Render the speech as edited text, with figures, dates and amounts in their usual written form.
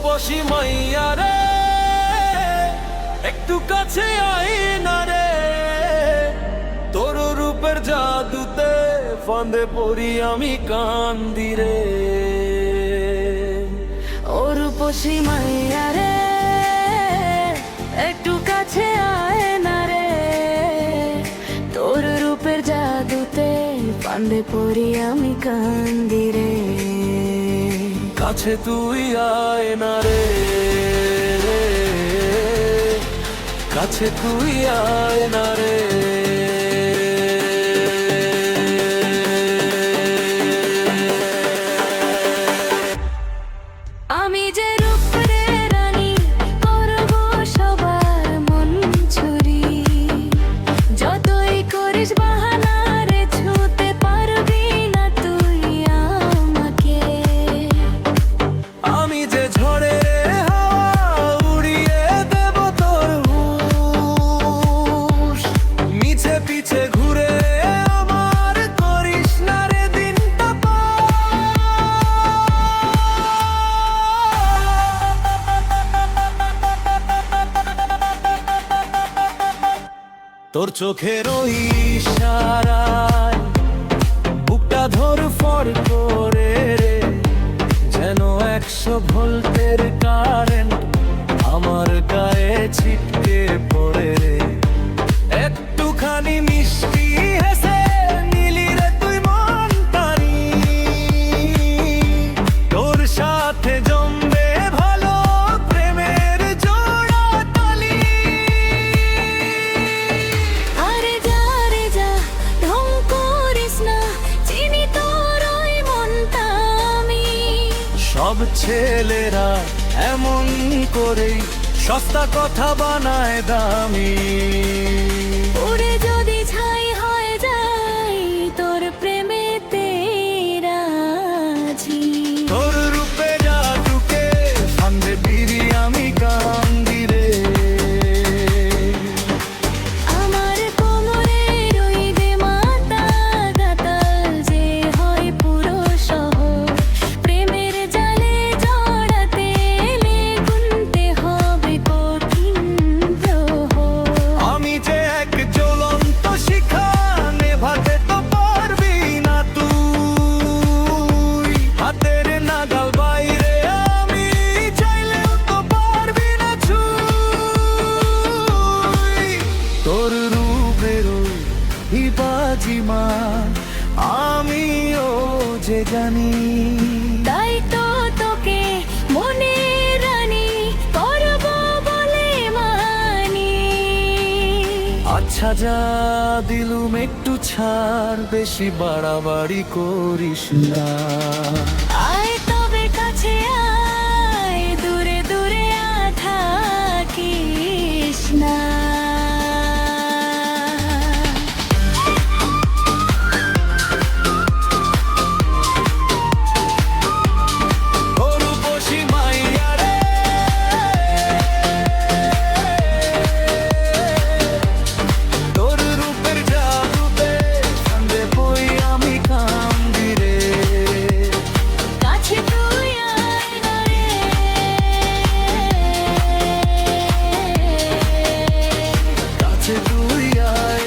রূপসী মাইয়া রে, একটু কাছে আয় না রে। তোর রূপের জাদুতে ফাঁদে পড়ি আমি কান্দি রে। ও রূপসী মাইয়া রে, একটু কাছে আয় না রে। তোর রূপের জাদুতে ফাঁদে পড়ি আমি কান্দি রে। কাছে তুই আয় না রে, কাছে তুই আয় না রে। আমি যে রূপের রানী, করব সবার মন চুরি। যতই করিস বাহানা রে, ছুঁতে পারবি না তুই আমাকে। আমি যে ঝড়ে হাওয়া, উড়িয়ে দেব তোর হুঁশ। মিছে পিছে ঘুরে আমার করিস না রে দিনটা পার। তোর চোখের ওই ইশারায় বুকটা ধড়ফড় করে রে, যেন 100 ভোল্টের কারেন্ট আমার গায়ে ছিটকে পড়ে রে। একটুখানি মিষ্টি হেসে নিলি রে তুই মন টানি, তোর সাথে জমবে ভালো প্রেমের জোড়া তালি। আরে যা রে যা, ঢং করিস না, চিনি তোর ওই মনটা আমি। সব ছেলেরা এমন করেই সস্তা কথা বানায় দামি। উড়ে যদি ছাই হয়ে যায় তোর প্রেমেতে রাজি। তোর রূপে জাদুকে ফাঁদে পিড়ি আমি কান্দি রে। আমার কোমরের ওই যে মাথা গাতাল যে হয় পুরো শহর। প্রেমের জালে জড়াতে এলে গুনতে হবে কঠিন প্রহর। আমি যে এক জ্বলন্ত শিখা, নেভাতে তো পারবি না তুই। হাতের নাগাল বাইরে আমি চাইলেও তো পারবি না ছুঁই। তোর রূপের ওই বাজিমা আমিও যে জানি। তাই তো তোকে মনে রানী করব বলে মানি। আচ্ছা যা দিলুম একটু ছাড়, বেশি বাড়াবাড়ি করিস না। আয় তবে কাছে আয়, দূরে দূরে থাকিস না। ও রূপসী মাইয়া রে, তোর রূপের জাদুতে ফাঁদে পড়ি আমি কান্দি রে। কাছে তুই আয় না রে, কাছে তুই আয়